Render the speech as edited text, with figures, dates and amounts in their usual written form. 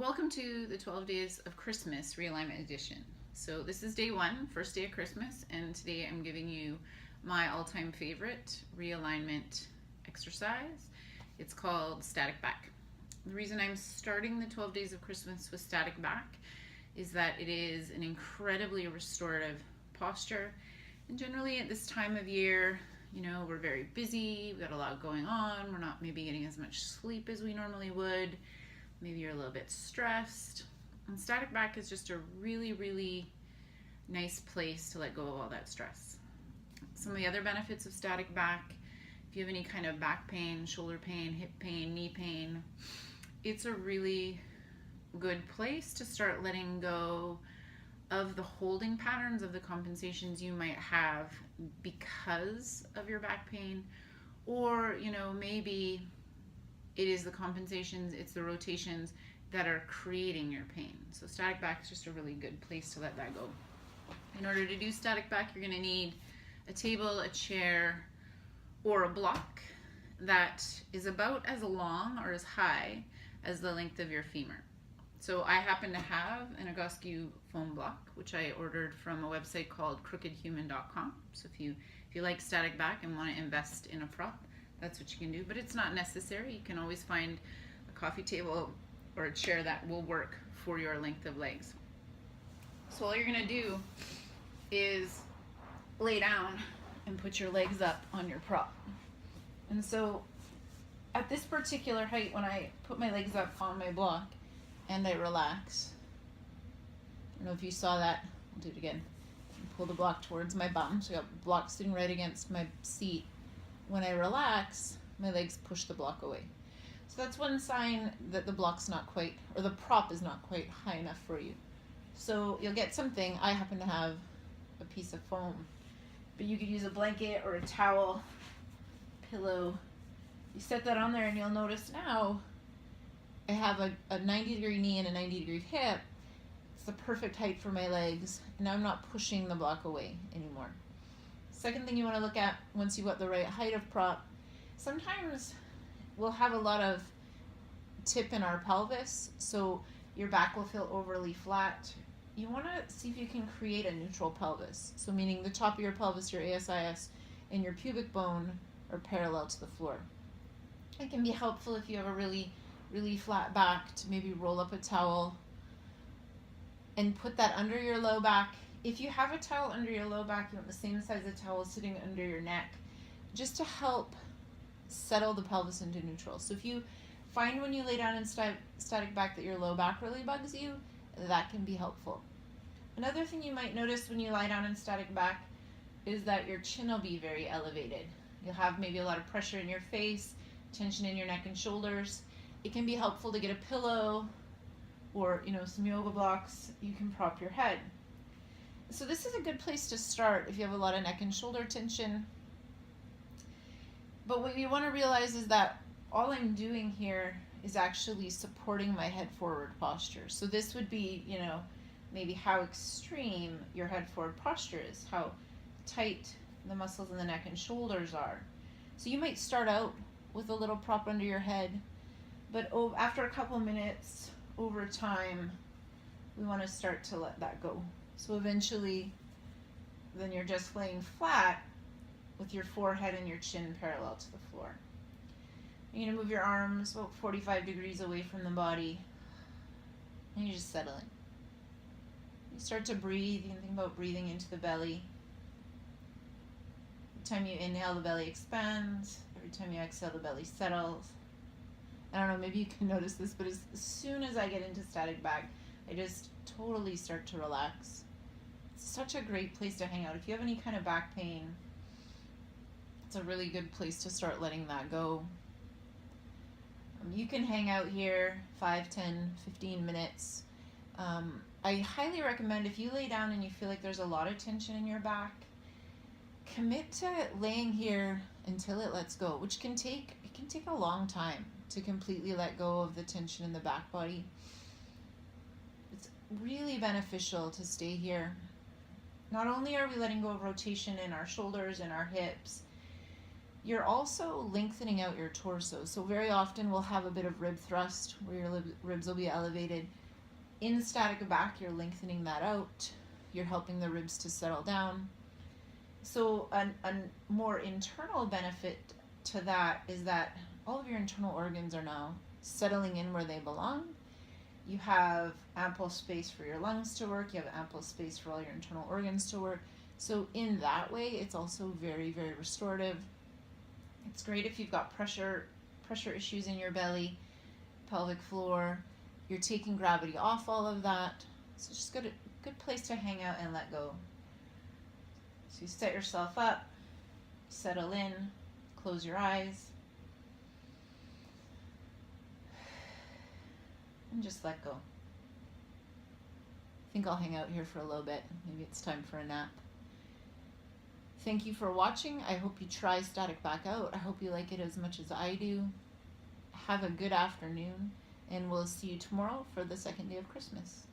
Welcome to the 12 Days of Christmas Realignment Edition. So this is day one, first day of Christmas, and today I'm giving you my all-time favorite realignment exercise. It's called Static Back. The reason I'm starting the 12 Days of Christmas with Static Back is that it is an incredibly restorative posture. And generally at this time of year, you know, we're very busy, we've got a lot going on, we're not maybe getting as much sleep as we normally would. Maybe you're a little bit stressed. And Static Back is just a really, really nice place to let go of all that stress. Some of the other benefits of Static Back, if you have any kind of back pain, shoulder pain, hip pain, knee pain, it's a really good place to start letting go of the holding patterns of the compensations you might have because of your back pain, or, you know, maybe it is the compensations, it's the rotations that are creating your pain. So Static Back is just a really good place to let that go. In order to do Static Back, you're going to need a table, a chair, or a block that is about as long or as high as the length of your femur. So I happen to have an Egoscue foam block, which I ordered from a website called crookedhuman.com. So if you like Static Back and want to invest in a prop, that's what you can do, but it's not necessary. You can always find a coffee table or a chair that will work for your length of legs. So all you're gonna do is lay down and put your legs up on your prop. And so at this particular height, when I put my legs up on my block and I relax, I don't know if you saw that, I'll do it again. Pull the block towards my bum, so I got the block sitting right against my seat. When I relax, my legs push the block away. So that's one sign that the block's not quite, or the prop is not quite high enough for you. So you'll get something. I happen to have a piece of foam, but you could use a blanket or a towel, pillow. You set that on there and you'll notice now I have a 90-degree knee and a 90-degree hip. It's the perfect height for my legs, and now I'm not pushing the block away anymore. Second thing you want to look at once you've got the right height of prop, sometimes we'll have a lot of tip in our pelvis, so your back will feel overly flat. You want to see if you can create a neutral pelvis, so meaning the top of your pelvis, your e-cise, and your pubic bone are parallel to the floor. It can be helpful if you have a really, really flat back to maybe roll up a towel and put that under your low back. If you have a towel under your low back, you want the same size of towel sitting under your neck, just to help settle the pelvis into neutral. So if you find when you lay down in static back that your low back really bugs you, that can be helpful. Another thing you might notice when you lie down in static back is that your chin will be very elevated. You'll have maybe a lot of pressure in your face, tension in your neck and shoulders. It can be helpful to get a pillow or, you know, some yoga blocks. You can prop your head. So this is a good place to start if you have a lot of neck and shoulder tension. But what you want to realize is that all I'm doing here is actually supporting my head forward posture. So this would be, you know, maybe how extreme your head forward posture is, how tight the muscles in the neck and shoulders are. So you might start out with a little prop under your head, but after a couple minutes, over time, we want to start to let that go. So eventually, then you're just laying flat with your forehead and your chin parallel to the floor. You're going to move your arms about 45 degrees away from the body, and you just settle in. You start to breathe. You can think about breathing into the belly. Every time you inhale, the belly expands. Every time you exhale, the belly settles. I don't know, maybe you can notice this, but as soon as I get into static back, I just totally start to relax. It's such a great place to hang out. If you have any kind of back pain, it's a really good place to start letting that go. You can hang out here 5, 10, 15 minutes. I highly recommend if you lay down and you feel like there's a lot of tension in your back, commit to laying here until it lets go, which can take a long time to completely let go of the tension in the back body. It's really beneficial to stay here. Not only are we letting go of rotation in our shoulders and our hips, You're also lengthening out your torso. So very often we'll have a bit of rib thrust where your ribs will be elevated. In static back, you're lengthening that out. You're helping the ribs to settle down. So a more internal benefit to that is that all of your internal organs are now settling in where they belong. You have ample space for your lungs to work. You have ample space for all your internal organs to work. So in that way, it's also very, very restorative. It's great if you've got pressure issues in your belly, pelvic floor. You're taking gravity off all of that. So just good place to hang out and let go. So you set yourself up, settle in, close your eyes, and just let go. I think I'll hang out here for a little bit. Maybe it's time for a nap. Thank you for watching. I hope you try static back out. I hope you like it as much as I do. Have a good afternoon, and we'll see you tomorrow for the second day of Christmas.